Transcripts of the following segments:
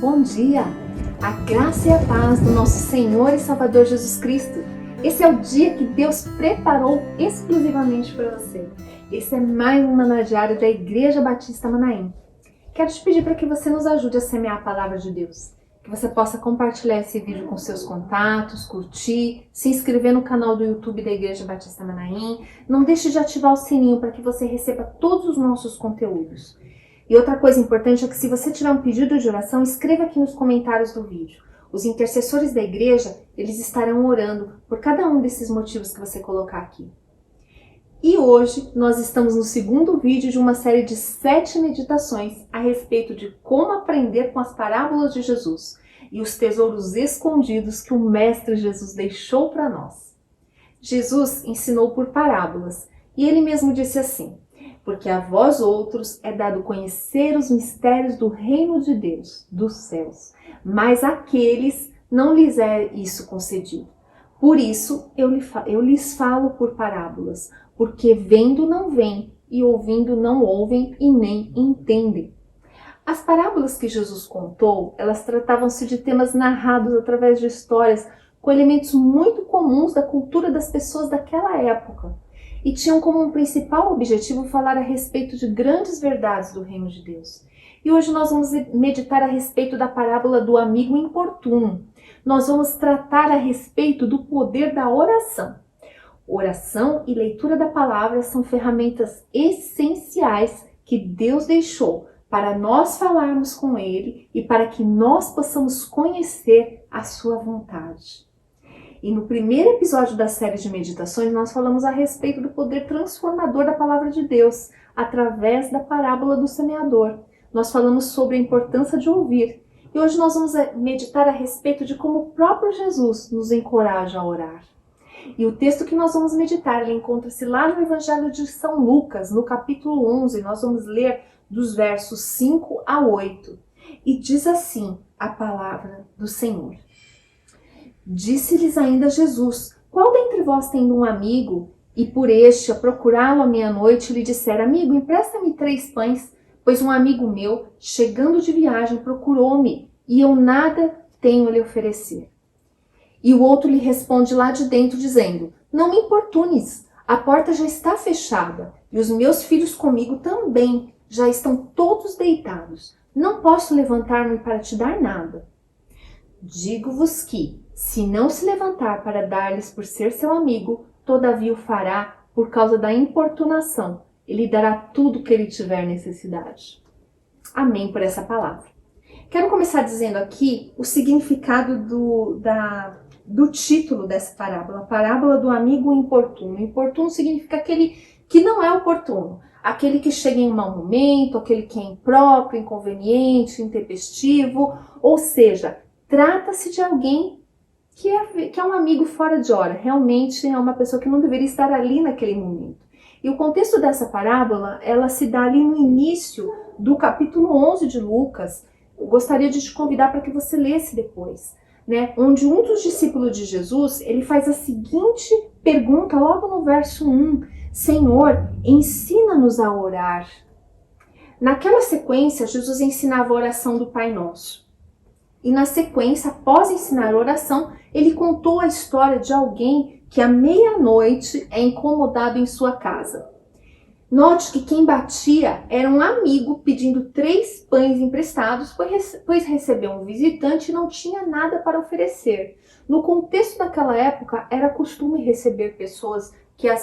Bom dia! A graça e a paz do nosso Senhor e Salvador Jesus Cristo. Esse é o dia que Deus preparou exclusivamente para você. Esse é mais um Maná Diário da Igreja Batista Manaim. Quero te pedir para que você nos ajude a semear a palavra de Deus. Que você possa compartilhar esse vídeo com seus contatos, curtir, se inscrever no canal do YouTube da Igreja Batista Manaim. Não deixe de ativar o sininho para que você receba todos os nossos conteúdos. E outra coisa importante é que se você tiver um pedido de oração, escreva aqui nos comentários do vídeo. Os intercessores da igreja, eles estarão orando por cada um desses motivos que você colocar aqui. E hoje nós estamos no segundo vídeo de uma série de 7 meditações a respeito de como aprender com as parábolas de Jesus e os tesouros escondidos que o Mestre Jesus deixou para nós. Jesus ensinou por parábolas e ele mesmo disse assim: porque a vós outros é dado conhecer os mistérios do reino de Deus, dos céus, mas àqueles não lhes é isso concedido. Por isso eu lhes falo por parábolas, porque vendo não veem, e ouvindo não ouvem e nem entendem. As parábolas que Jesus contou, elas tratavam-se de temas narrados através de histórias com elementos muito comuns da cultura das pessoas daquela época. E tinham como um principal objetivo falar a respeito de grandes verdades do reino de Deus. E hoje nós vamos meditar a respeito da parábola do amigo importuno. Nós vamos tratar a respeito do poder da oração. Oração e leitura da palavra são ferramentas essenciais que Deus deixou para nós falarmos com Ele e para que nós possamos conhecer a sua vontade. E no primeiro episódio da série de meditações, nós falamos a respeito do poder transformador da palavra de Deus, através da parábola do semeador. Nós falamos sobre a importância de ouvir. E hoje nós vamos meditar a respeito de como o próprio Jesus nos encoraja a orar. E o texto que nós vamos meditar, ele encontra-se lá no Evangelho de São Lucas, no capítulo 11. Nós vamos ler dos versos 5 a 8. E diz assim a palavra do Senhor. Disse-lhes ainda Jesus: qual dentre vós tendo um amigo, e por este a procurá-lo à meia-noite, lhe disser: amigo, empresta-me 3 pães, pois um amigo meu, chegando de viagem, procurou-me, e eu nada tenho a lhe oferecer. E o outro lhe responde lá de dentro, dizendo: não me importunes, a porta já está fechada, e os meus filhos comigo também já estão todos deitados. Não posso levantar-me para te dar nada. Digo-vos que, se não se levantar para dar-lhes por ser seu amigo, todavia o fará por causa da importunação. Ele dará tudo o que ele tiver necessidade. Amém por essa palavra. Quero começar dizendo aqui o significado do título dessa parábola. A parábola do amigo importuno. Importuno significa aquele que não é oportuno. Aquele que chega em um mau momento, aquele que é impróprio, inconveniente, intempestivo. Ou seja, trata-se de alguém que é um amigo fora de hora, realmente é uma pessoa que não deveria estar ali naquele momento. E o contexto dessa parábola, ela se dá ali no início do capítulo 11 de Lucas. Eu gostaria de te convidar para que você lesse depois, né? Onde um dos discípulos de Jesus, ele faz a seguinte pergunta logo no verso 1. Senhor, ensina-nos a orar. Naquela sequência, Jesus ensinava a oração do Pai Nosso. E na sequência, após ensinar a oração, ele contou a história de alguém que à meia-noite é incomodado em sua casa. Note que quem batia era um amigo pedindo 3 pães emprestados, pois recebeu um visitante e não tinha nada para oferecer. No contexto daquela época, era costume receber pessoas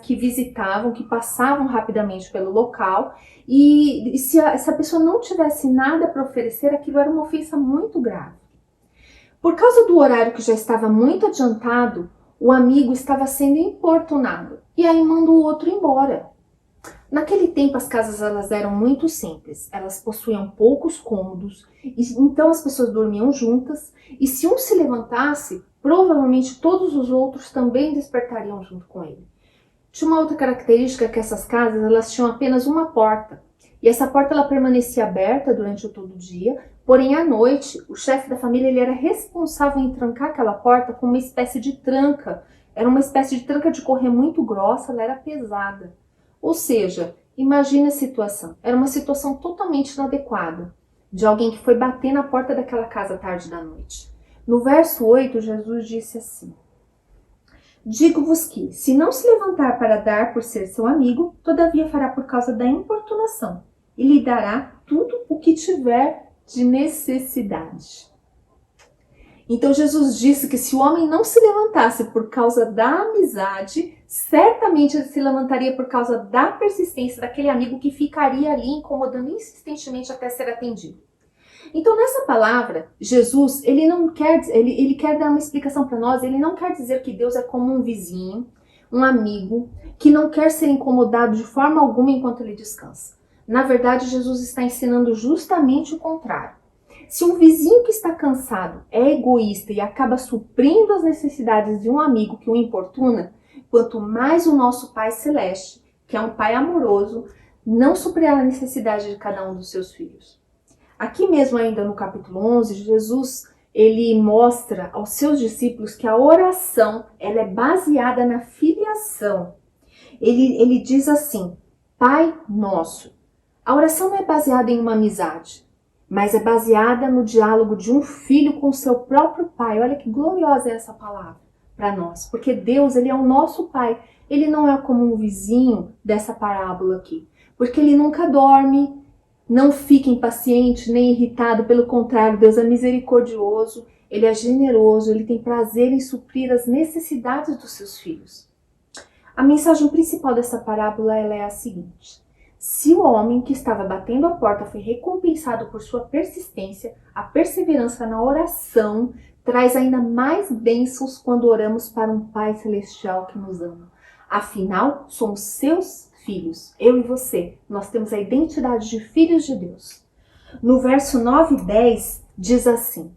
que visitavam, que passavam rapidamente pelo local, e se essa pessoa não tivesse nada para oferecer, aquilo era uma ofensa muito grave. Por causa do horário que já estava muito adiantado, o amigo estava sendo importunado, e aí manda o outro embora. Naquele tempo as casas elas eram muito simples, elas possuíam poucos cômodos, então as pessoas dormiam juntas, e se um se levantasse, provavelmente todos os outros também despertariam junto com ele. Tinha uma outra característica que essas casas elas tinham apenas uma porta, e essa porta ela permanecia aberta durante todo o dia, porém à noite o chefe da família ele era responsável em trancar aquela porta com uma espécie de tranca. Era uma espécie de tranca de correr muito grossa, ela era pesada. Ou seja, imagine a situação, era uma situação totalmente inadequada. de alguém que foi bater na porta daquela casa tarde da noite. No verso 8, Jesus disse assim: digo-vos que, se não se levantar para dar por ser seu amigo, todavia fará por causa da importunação, e lhe dará tudo o que tiver de necessidade. Então Jesus disse que se o homem não se levantasse por causa da amizade, certamente ele se levantaria por causa da persistência daquele amigo que ficaria ali incomodando insistentemente até ser atendido. Então nessa palavra, Jesus, ele quer dar uma explicação para nós, ele não quer dizer que Deus é como um vizinho, um amigo, que não quer ser incomodado de forma alguma enquanto ele descansa. Na verdade, Jesus está ensinando justamente o contrário. Se um vizinho que está cansado é egoísta e acaba suprindo as necessidades de um amigo que o importuna, quanto mais o nosso Pai Celeste, que é um Pai amoroso, não suprirá a necessidade de cada um dos seus filhos. Aqui mesmo ainda no capítulo 11, Jesus ele mostra aos seus discípulos que a oração ela é baseada na filiação. Ele diz assim, Pai Nosso. A oração não é baseada em uma amizade, mas é baseada no diálogo de um filho com seu próprio pai. Olha que gloriosa é essa palavra para nós, porque Deus ele é o nosso pai. Ele não é como um vizinho dessa parábola aqui, porque ele nunca dorme, não fica impaciente nem irritado, pelo contrário, Deus é misericordioso, ele é generoso, ele tem prazer em suprir as necessidades dos seus filhos. A mensagem principal dessa parábola ela é a seguinte: se o homem que estava batendo a porta foi recompensado por sua persistência, a perseverança na oração traz ainda mais bênçãos quando oramos para um Pai Celestial que nos ama. Afinal, somos seus filhos, eu e você. Nós temos a identidade de filhos de Deus. No verso 9 e 10 diz assim: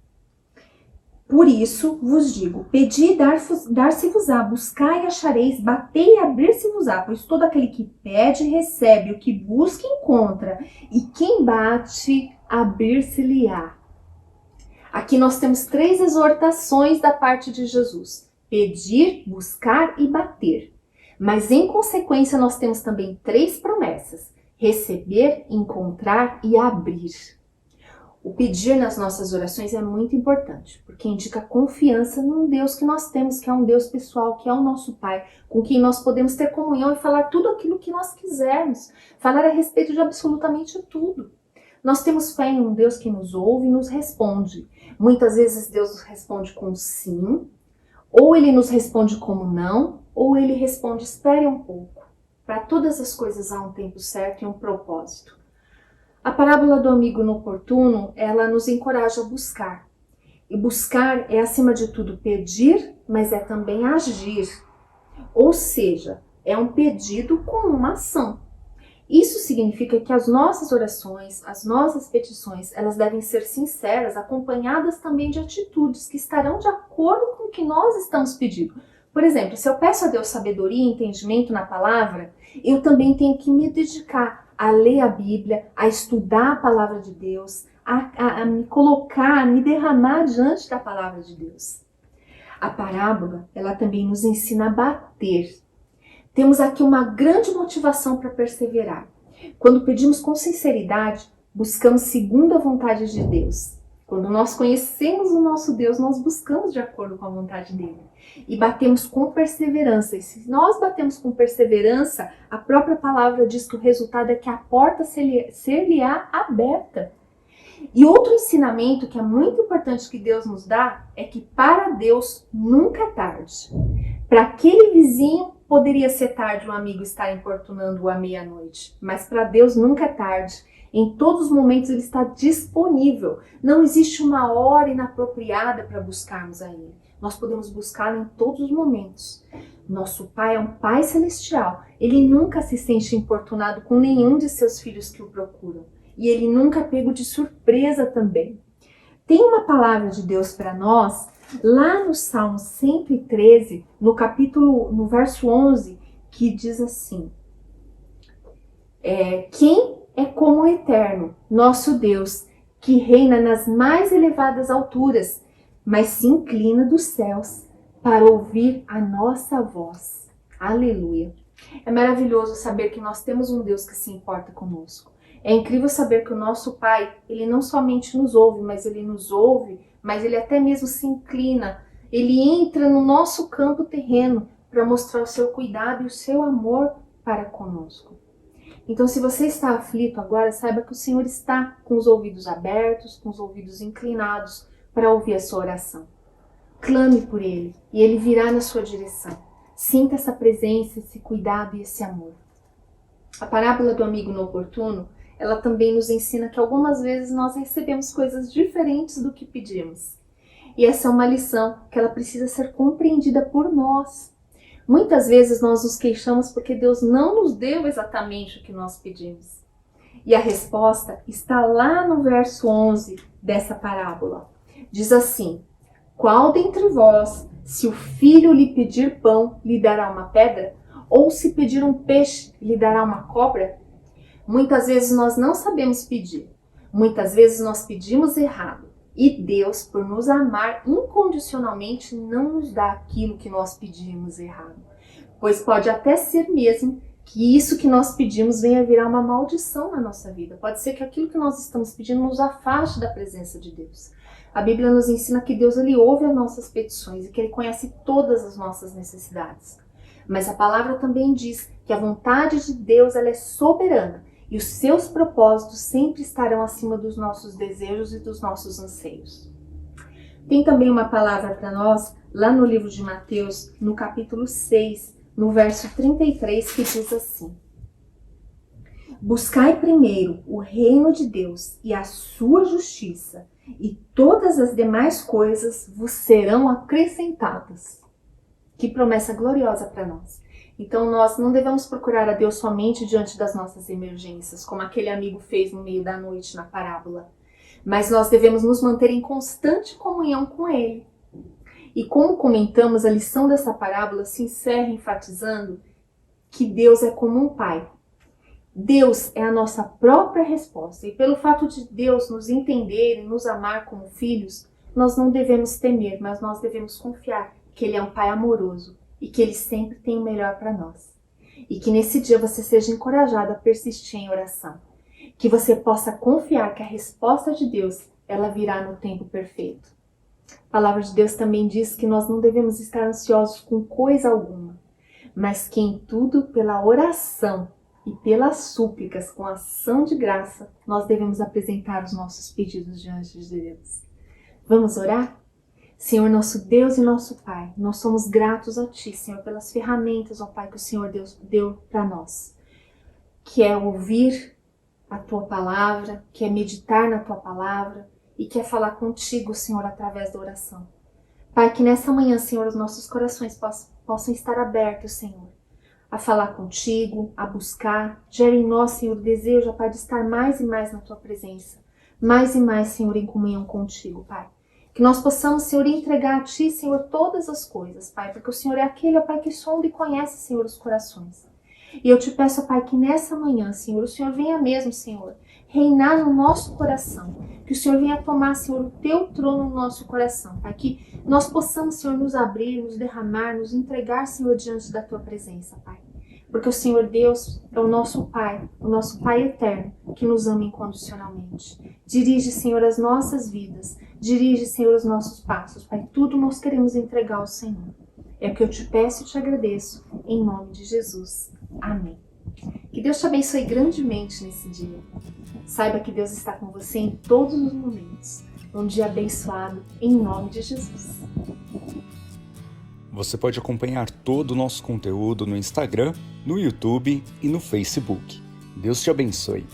por isso vos digo, pedi e dar-se-vos-á, buscai e achareis, batei e abrir-se-vos-á, pois todo aquele que pede recebe, o que busca encontra, e quem bate, abrir-se-lhe-á. Aqui nós temos 3 exortações da parte de Jesus: pedir, buscar e bater. Mas em consequência nós temos também 3 promessas: receber, encontrar e abrir. O pedir nas nossas orações é muito importante, porque indica confiança num Deus que nós temos, que é um Deus pessoal, que é o nosso Pai, com quem nós podemos ter comunhão e falar tudo aquilo que nós quisermos, falar a respeito de absolutamente tudo. Nós temos fé em um Deus que nos ouve e nos responde. Muitas vezes Deus nos responde com sim, ou Ele nos responde como não, ou Ele responde espere um pouco. Para todas as coisas há um tempo certo e um propósito. A parábola do amigo inoportuno, ela nos encoraja a buscar. E buscar é, acima de tudo, pedir, mas é também agir. Ou seja, é um pedido com uma ação. Isso significa que as nossas orações, as nossas petições, elas devem ser sinceras, acompanhadas também de atitudes que estarão de acordo com o que nós estamos pedindo. Por exemplo, se eu peço a Deus sabedoria e entendimento na palavra, eu também tenho que me dedicar a ler a Bíblia, a estudar a palavra de Deus, a me colocar, a me derramar diante da palavra de Deus. A parábola, ela também nos ensina a bater. Temos aqui uma grande motivação para perseverar. Quando pedimos com sinceridade, buscamos segundo a vontade de Deus. Quando nós conhecemos o nosso Deus, nós buscamos de acordo com a vontade dele. E batemos com perseverança. E se nós batemos com perseverança, a própria palavra diz que o resultado é que a porta ser-lhe-á aberta. E outro ensinamento que é muito importante que Deus nos dá é que para Deus nunca é tarde. Para aquele vizinho poderia ser tarde um amigo estar importunando-o à meia-noite, mas para Deus nunca é tarde. Em todos os momentos ele está disponível. Não existe uma hora inapropriada para buscarmos a Ele. Nós podemos buscá-lo em todos os momentos. Nosso Pai é um Pai celestial. Ele nunca se sente importunado com nenhum de seus filhos que o procuram. E Ele nunca é pego de surpresa também. Tem uma palavra de Deus para nós, lá no Salmo 113, no verso 11, que diz assim: quem é como o Eterno, nosso Deus, que reina nas mais elevadas alturas, mas se inclina dos céus para ouvir a nossa voz. Aleluia! É maravilhoso saber que nós temos um Deus que se importa conosco. É incrível saber que o nosso Pai, Ele não somente nos ouve, mas Ele até mesmo se inclina. Ele entra no nosso campo terreno para mostrar o seu cuidado e o seu amor para conosco. Então, se você está aflito agora, saiba que o Senhor está com os ouvidos abertos, com os ouvidos inclinados para ouvir a sua oração. Clame por Ele e Ele virá na sua direção. Sinta essa presença, esse cuidado e esse amor. A parábola do amigo inoportuno, ela também nos ensina que algumas vezes nós recebemos coisas diferentes do que pedimos. E essa é uma lição que ela precisa ser compreendida por nós. Muitas vezes nós nos queixamos porque Deus não nos deu exatamente o que nós pedimos. E a resposta está lá no verso 11 dessa parábola. Diz assim: qual dentre vós, se o filho lhe pedir pão, lhe dará uma pedra? Ou se pedir um peixe, lhe dará uma cobra? Muitas vezes nós não sabemos pedir. Muitas vezes nós pedimos errado. E Deus, por nos amar incondicionalmente, não nos dá aquilo que nós pedimos errado. Pois pode até ser mesmo que isso que nós pedimos venha virar uma maldição na nossa vida. Pode ser que aquilo que nós estamos pedindo nos afaste da presença de Deus. A Bíblia nos ensina que Deus, Ele ouve as nossas petições e que Ele conhece todas as nossas necessidades. Mas a palavra também diz que a vontade de Deus, ela é soberana. E os seus propósitos sempre estarão acima dos nossos desejos e dos nossos anseios. Tem também uma palavra para nós, lá no livro de Mateus, no capítulo 6, no verso 33, que diz assim: buscai primeiro o reino de Deus e a sua justiça, e todas as demais coisas vos serão acrescentadas. Que promessa gloriosa para nós. Então nós não devemos procurar a Deus somente diante das nossas emergências, como aquele amigo fez no meio da noite na parábola. Mas nós devemos nos manter em constante comunhão com Ele. E como comentamos, a lição dessa parábola se encerra enfatizando que Deus é como um pai. Deus é a nossa própria resposta. E pelo fato de Deus nos entender e nos amar como filhos, nós não devemos temer, mas nós devemos confiar que Ele é um pai amoroso e que Ele sempre tem o melhor para nós. E que nesse dia você seja encorajado a persistir em oração. Que você possa confiar que a resposta de Deus, ela virá no tempo perfeito. A palavra de Deus também diz que nós não devemos estar ansiosos com coisa alguma, mas que em tudo, pela oração e pelas súplicas, com ação de graça, nós devemos apresentar os nossos pedidos diante de Deus. Vamos orar? Senhor, nosso Deus e nosso Pai, nós somos gratos a Ti, Senhor, pelas ferramentas, ó Pai, que o Senhor Deus deu para nós, que é ouvir a Tua palavra, que é meditar na Tua palavra e que é falar contigo, Senhor, através da oração. Pai, que nessa manhã, Senhor, os nossos corações possam estar abertos, Senhor, a falar contigo, a buscar. Gere em nós, Senhor, o desejo, ó Pai, de estar mais e mais na Tua presença, mais e mais, Senhor, em comunhão contigo, Pai. Que nós possamos, Senhor, entregar a Ti, Senhor, todas as coisas, Pai, porque o Senhor é aquele, ó Pai, que sonda e conhece, Senhor, os corações. E eu te peço, ó Pai, que nessa manhã, Senhor, o Senhor venha mesmo, Senhor, reinar no nosso coração. Que o Senhor venha tomar, Senhor, o Teu trono no nosso coração, Pai. Que nós possamos, Senhor, nos abrir, nos derramar, nos entregar, Senhor, diante da Tua presença, Pai. Porque o Senhor Deus é o nosso Pai eterno, que nos ama incondicionalmente. Dirige, Senhor, as nossas vidas. Dirige, Senhor, os nossos passos. Pai, tudo nós queremos entregar ao Senhor. É o que eu te peço e te agradeço, em nome de Jesus. Amém. Que Deus te abençoe grandemente nesse dia. Saiba que Deus está com você em todos os momentos. Um dia abençoado, em nome de Jesus. Você pode acompanhar todo o nosso conteúdo no Instagram, no YouTube e no Facebook. Deus te abençoe.